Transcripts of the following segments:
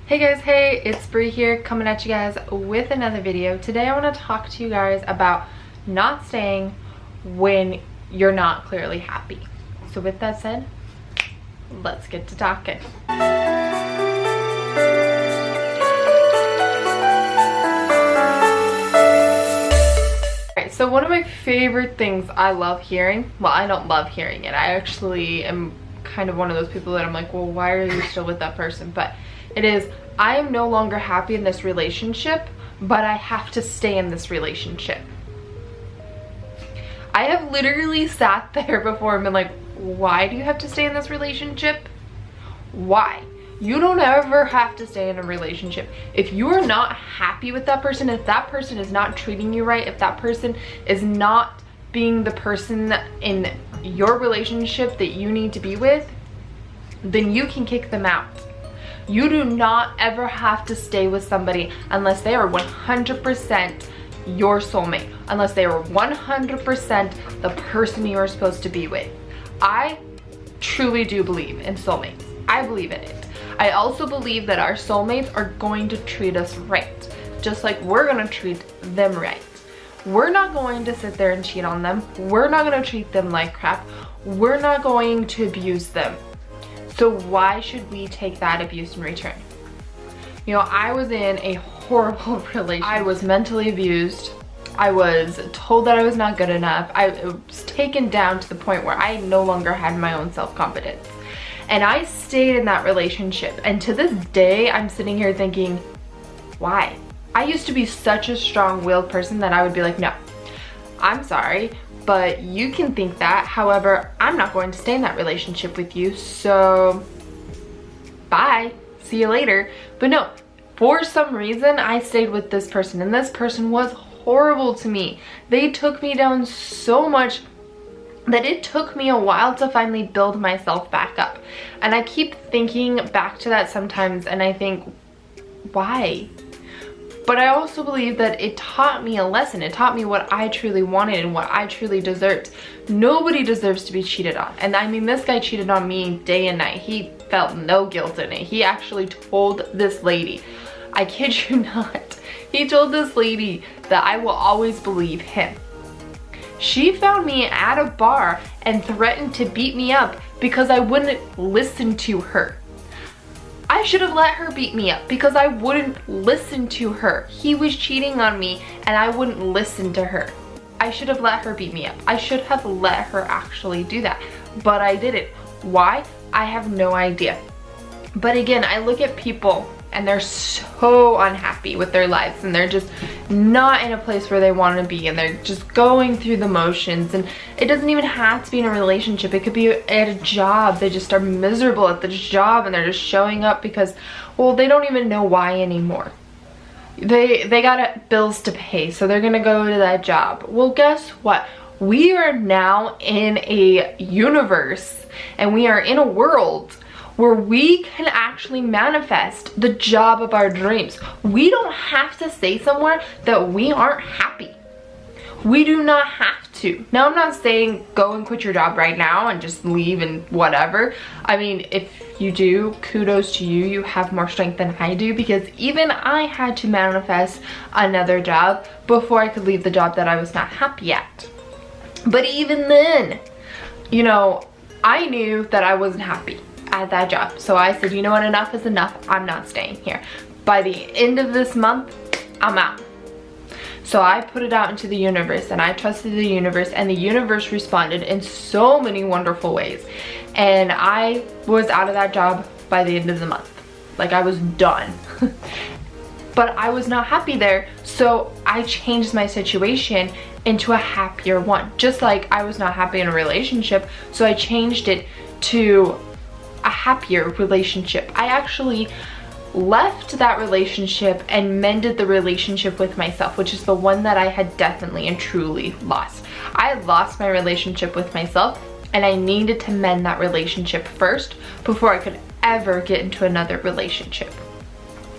Hey guys, hey, it's Bri here coming at you guys with another video. Today I want to talk to you guys about not staying when you're not clearly happy. So with that said, let's get to talking. Alright, so one of my favorite things I love hearing, well, I don't love hearing it. I actually am kind of one of those people that I'm like, well, why are you still with that person? But it is, I am no longer happy in this relationship, but I have to stay in this relationship. I have literally sat there before and been like, why do you have to stay in this relationship? Why? You don't ever have to stay in a relationship. If you are not happy with that person, if that person is not treating you right, if that person is not being the person in your relationship that you need to be with, then you can kick them out. You do not ever have to stay with somebody unless they are 100% your soulmate, unless they are 100% the person you are supposed to be with. I truly do believe in soulmates. I believe in it. I also believe that our soulmates are going to treat us right, just like we're going to treat them right. We're not going to sit there and cheat on them. We're not going to treat them like crap. We're not going to abuse them. So why should we take that abuse in return? You know, I was in a horrible relationship. I was mentally abused. I was told that I was not good enough. I was taken down to the point where I no longer had my own self-confidence. And I stayed in that relationship. And to this day, I'm sitting here thinking, why? I used to be such a strong-willed person that I would be like, no, I'm sorry, but you can think that. However, I'm not going to stay in that relationship with you, so bye, see you later. But no, for some reason I stayed with this person, and this person was horrible to me. They took me down so much that it took me a while to finally build myself back up. And I keep thinking back to that sometimes and I think, why? But I also believe that it taught me a lesson. It taught me what I truly wanted and what I truly deserved. Nobody deserves to be cheated on. And I mean, this guy cheated on me day and night. He felt no guilt in it. He actually told this lady, I kid you not, he told this lady that I will always believe him. She found me at a bar and threatened to beat me up because I wouldn't listen to her. I should have let her beat me up because I wouldn't listen to her. He was cheating on me and I wouldn't listen to her. I should have let her beat me up. I should have let her actually do that, but I didn't. Why? I have no idea. But again, I look at people and they're so unhappy with their lives and they're just not in a place where they want to be and they're just going through the motions. And it doesn't even have to be in a relationship. It could be at a job. They just are miserable at the job and they're just showing up because, well, they don't even know why anymore. They got bills to pay, so they're gonna go to that job. Well, guess what? We are now in a universe and we are in a world where we can actually manifest the job of our dreams. We don't have to stay somewhere that we aren't happy. We do not have to. Now, I'm not saying go and quit your job right now and just leave and whatever. I mean, if you do, kudos to you. You have more strength than I do, because even I had to manifest another job before I could leave the job that I was not happy at. But even then, you know, I knew that I wasn't happy at that job. So I said, you know what, enough is enough. I'm not staying here. By the end of this month, I'm out. So I put it out into the universe and I trusted the universe, and the universe responded in so many wonderful ways. And I was out of that job by the end of the month. Like, I was done. But I was not happy there, so I changed my situation into a happier one. Just like I was not happy in a relationship, so I changed it to a happier relationship. I actually left that relationship and mended the relationship with myself, which is the one that I had definitely and truly lost. I lost my relationship with myself and I needed to mend that relationship first before I could ever get into another relationship.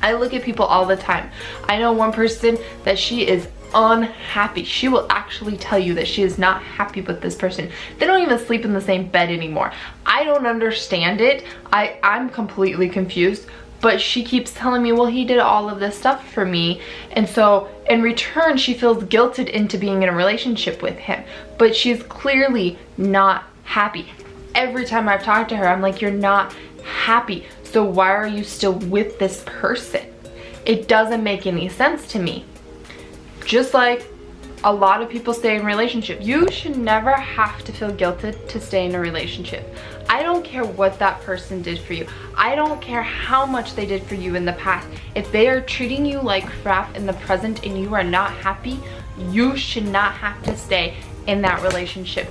I look at people all the time. I know one person that she is unhappy. She will actually tell you that she is not happy with this person. They don't even sleep in the same bed anymore. I don't understand it. I'm completely confused, But she keeps telling me, well, he did all of this stuff for me. And so in return, she feels guilted into being in a relationship with him. But she's clearly not happy. Every time I've talked to her, I'm like, you're not happy. So why are you still with this person? It doesn't make any sense to me. Just like a lot of people stay in relationships. You should never have to feel guilted to stay in a relationship. I don't care what that person did for you. I don't care how much they did for you in the past. If they are treating you like crap in the present and you are not happy, you should not have to stay in that relationship.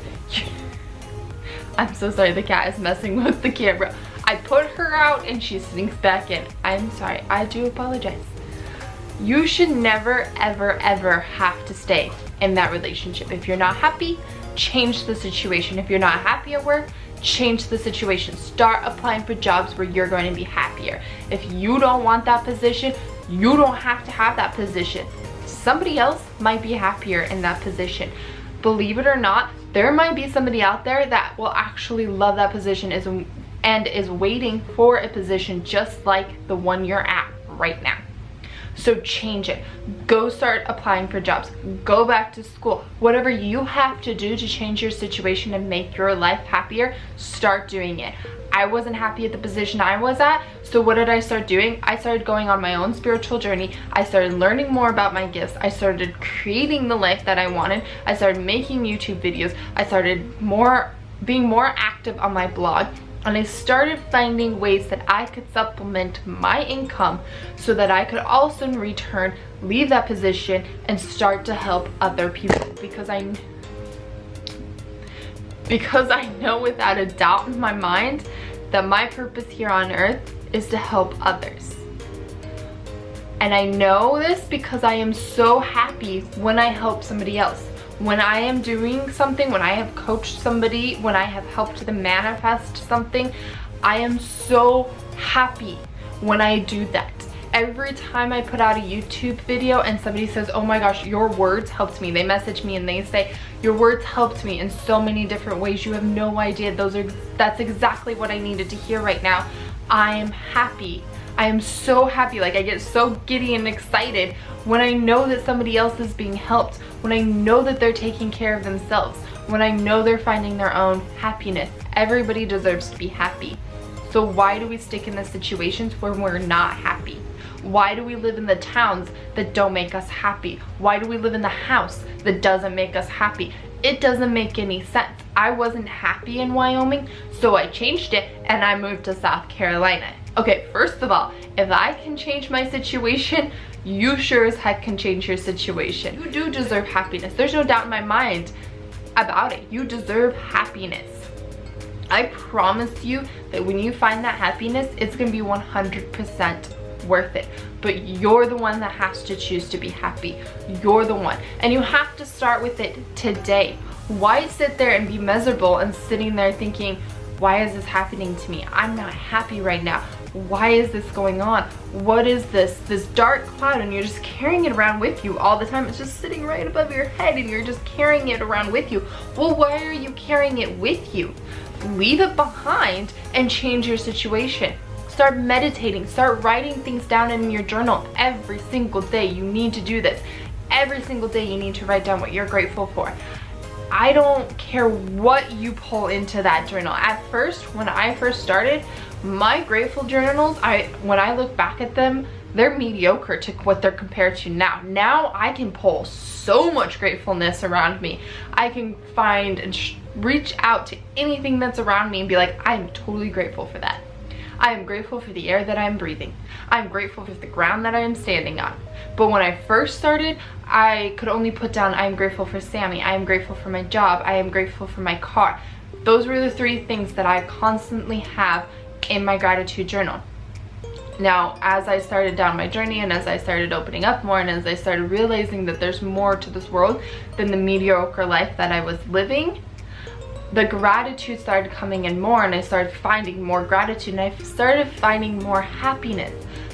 I'm so sorry, the cat is messing with the camera. I put her out and she sinks back in. I'm sorry, I do apologize. You should never, ever, ever have to stay in that relationship. If you're not happy, change the situation. If you're not happy at work, change the situation. Start applying for jobs where you're going to be happier. If you don't want that position, you don't have to have that position. Somebody else might be happier in that position. Believe it or not, there might be somebody out there that will actually love that position and is waiting for a position just like the one you're at right now. So change it. Go start applying for jobs. Go back to school. Whatever you have to do to change your situation and make your life happier, start doing it. I wasn't happy at the position I was at, so what did I start doing? I started going on my own spiritual journey. I started learning more about my gifts. I started creating the life that I wanted. I started making YouTube videos. I started being more active on my blog. And I started finding ways that I could supplement my income so that I could also in return leave that position and start to help other people, because I know without a doubt in my mind that my purpose here on earth is to help others. And I know this because I am so happy when I help somebody else. When I am doing something, when I have coached somebody, when I have helped them manifest something, I am so happy when I do that. Every time I put out a YouTube video and somebody says, oh my gosh, your words helped me. They message me and they say, your words helped me in so many different ways. You have no idea. That's exactly what I needed to hear right now. I am happy. I am so happy. Like, I get so giddy and excited when I know that somebody else is being helped, when I know that they're taking care of themselves, when I know they're finding their own happiness. Everybody deserves to be happy. So why do we stick in the situations where we're not happy? Why do we live in the towns that don't make us happy? Why do we live in the house that doesn't make us happy? It doesn't make any sense. I wasn't happy in Wyoming, so I changed it and I moved to South Carolina. Okay, first of all, if I can change my situation, you sure as heck can change your situation. You do deserve happiness. There's no doubt in my mind about it. You deserve happiness. I promise you that when you find that happiness, it's gonna be 100% worth it. But you're the one that has to choose to be happy. You're the one. And you have to start with it today. Why sit there and be miserable and sitting there thinking, why is this happening to me? I'm not happy right now. Why is this going on? What is this dark cloud, and you're just carrying it around with you all the time. It's just sitting right above your head and you're just carrying it around with you. Well, why are you carrying it with you? Leave it behind and change your situation. Start meditating, start writing things down in your journal every single day. You need to do this. Every single day you need to write down what you're grateful for. I don't care what you pull into that journal. At first, when I first started, my grateful journals, when I look back at them, they're mediocre to what they're compared to now. Now I can pull so much gratefulness around me. I can find and reach out to anything that's around me and be like, I'm totally grateful for that. I am grateful for the air that I'm breathing. I'm grateful for the ground that I am standing on. But when I first started, I could only put down, I am grateful for Sammy. I am grateful for my job. I am grateful for my car. Those were the 3 things that I constantly have in my gratitude journal. Now, as I started down my journey and as I started opening up more and as I started realizing that there's more to this world than the mediocre life that I was living, the gratitude started coming in more, and I started finding more gratitude, and I started finding more happiness.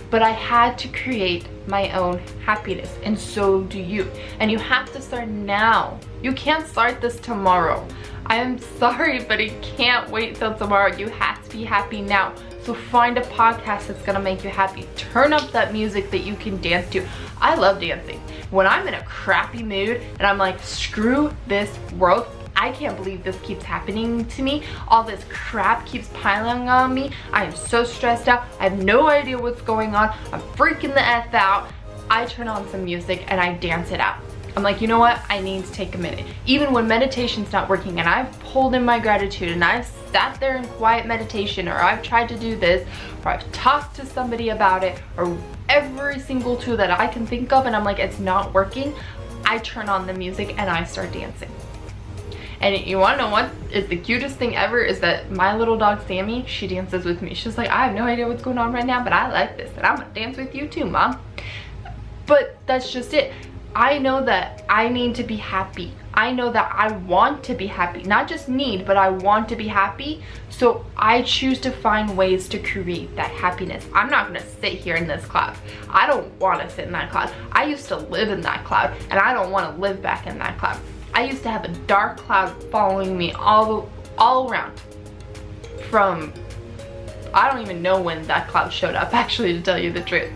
But I had to create my own happiness, and so do you. And you have to start now. You can't start this tomorrow. I am sorry, but it can't wait till tomorrow. You have to be happy now. So find a podcast that's gonna make you happy. Turn up that music that you can dance to. I love dancing. When I'm in a crappy mood and I'm like, screw this world, I can't believe this keeps happening to me. All this crap keeps piling on me. I am so stressed out. I have no idea what's going on. I'm freaking the F out. I turn on some music and I dance it out. I'm like, you know what? I need to take a minute. Even when meditation's not working and I've pulled in my gratitude and I've sat there in quiet meditation, or I've tried to do this, or I've talked to somebody about it, or every single tool that I can think of and I'm like, it's not working, I turn on the music and I start dancing. And you wanna know what is the cutest thing ever is that my little dog Sammy, she dances with me. She's like, I have no idea what's going on right now, but I like this and I'm gonna dance with you too, Mom. But that's just it. I know that I need to be happy. I know that I want to be happy. Not just need, but I want to be happy. So I choose to find ways to create that happiness. I'm not gonna sit here in this cloud. I don't wanna sit in that cloud. I used to live in that cloud and I don't wanna live back in that cloud. I used to have a dark cloud following me all around. From, I don't even know when that cloud showed up, actually, to tell you the truth.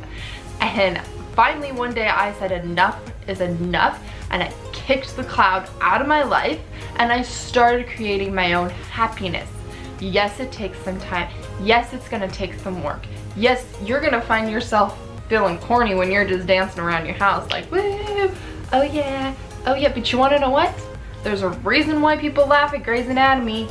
And finally one day I said enough is enough, and I kicked the cloud out of my life and I started creating my own happiness. Yes, it takes some time. Yes, it's gonna take some work. Yes, you're gonna find yourself feeling corny when you're just dancing around your house like, woo, oh yeah, but you wanna know what? There's a reason why people laugh at Grey's Anatomy,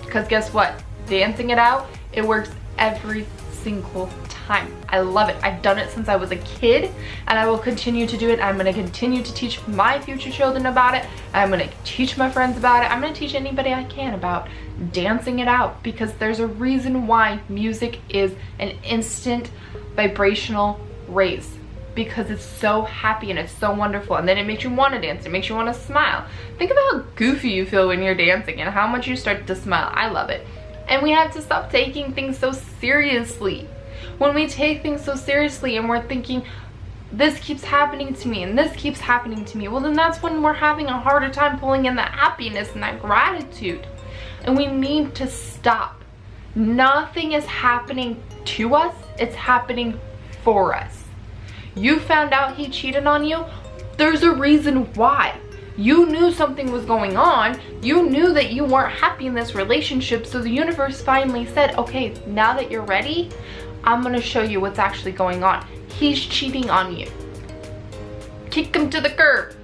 because guess what? Dancing it out, it works every single time. I love it. I've done it since I was a kid and I will continue to do it. I'm gonna continue to teach my future children about it. I'm gonna teach my friends about it. I'm gonna teach anybody I can about dancing it out, because there's a reason why music is an instant vibrational raise, because it's so happy and it's so wonderful, and then it makes you want to dance. It makes you want to smile. Think about how goofy you feel when you're dancing and how much you start to smile. I love it. And we have to stop taking things so seriously. When we take things so seriously and we're thinking, this keeps happening to me and this keeps happening to me, well then that's when we're having a harder time pulling in that happiness and that gratitude. And we need to stop. Nothing is happening to us, it's happening for us. You found out he cheated on you, there's a reason why. You knew something was going on. You knew that you weren't happy in this relationship, so the universe finally said, okay, now that you're ready, I'm gonna show you what's actually going on. He's cheating on you. Kick him to the curb.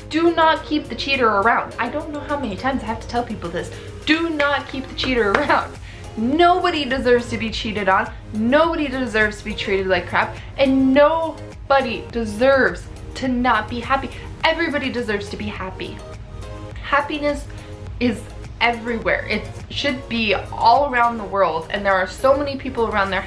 Do not keep the cheater around. I don't know how many times I have to tell people this. Do not keep the cheater around. Nobody deserves to be cheated on. Nobody deserves to be treated like crap. And nobody deserves to not be happy. Everybody deserves to be happy. Happiness is everywhere. It should be all around the world, and there are so many people around there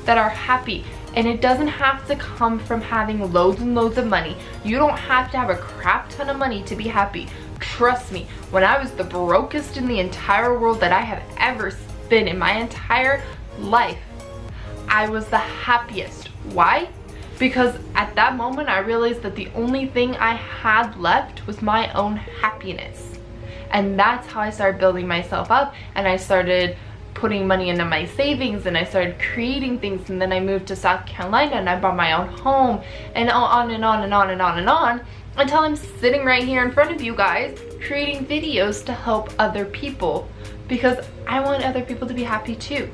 that are happy. And it doesn't have to come from having loads and loads of money. You don't have to have a crap ton of money to be happy. Trust me, when I was the brokest in the entire world that I have ever been in my entire life, I was the happiest. Why? Because at that moment I realized that the only thing I had left was my own happiness. And that's how I started building myself up, and I started putting money into my savings, and I started creating things, and then I moved to South Carolina and I bought my own home, and on and on and on and on and on, until I'm sitting right here in front of you guys creating videos to help other people, because I want other people to be happy too.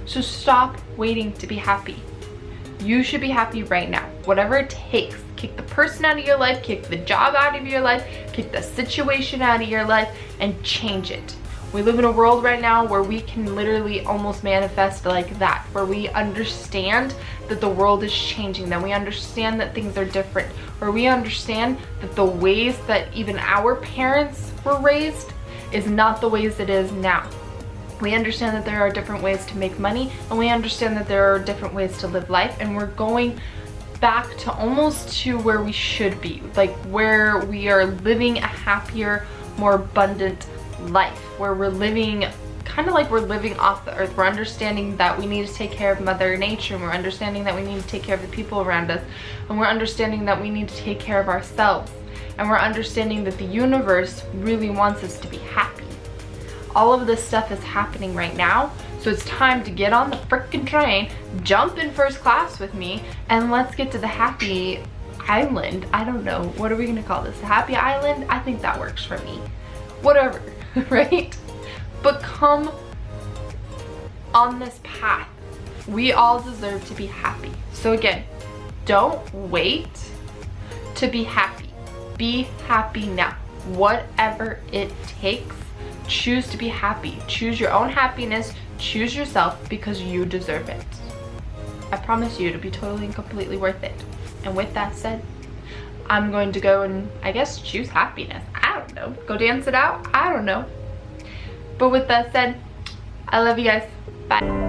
So stop waiting to be happy. You should be happy right now, whatever it takes. Kick the person out of your life, kick the job out of your life, kick the situation out of your life, and change it. We live in a world right now where we can literally almost manifest like that, where we understand that the world is changing, that we understand that things are different, where we understand that the ways that even our parents were raised is not the ways it is now. We understand that there are different ways to make money, and we understand that there are different ways to live life, and we're going back to almost to where we should be, like where we are living a happier, more abundant life, where we're living kind of like we're living off the earth. We're understanding that we need to take care of Mother Nature, and we're understanding that we need to take care of the people around us, and we're understanding that we need to take care of ourselves, and we're understanding that the universe really wants us to be happy. All of this stuff is happening right now So it's time to get on the freaking train, jump in first class with me, and let's get to the happy island. I don't know, what are we gonna call this? The happy island? I think that works for me. Whatever, right? But come on this path. We all deserve to be happy. So again, don't wait to be happy. Be happy now. Whatever it takes, choose to be happy. Choose your own happiness. Choose yourself because you deserve it. I promise you it'll be totally and completely worth it. And with that said, I'm going to go and I guess choose happiness. I don't know. Go dance it out. I don't know. But with that said, I love you guys. Bye.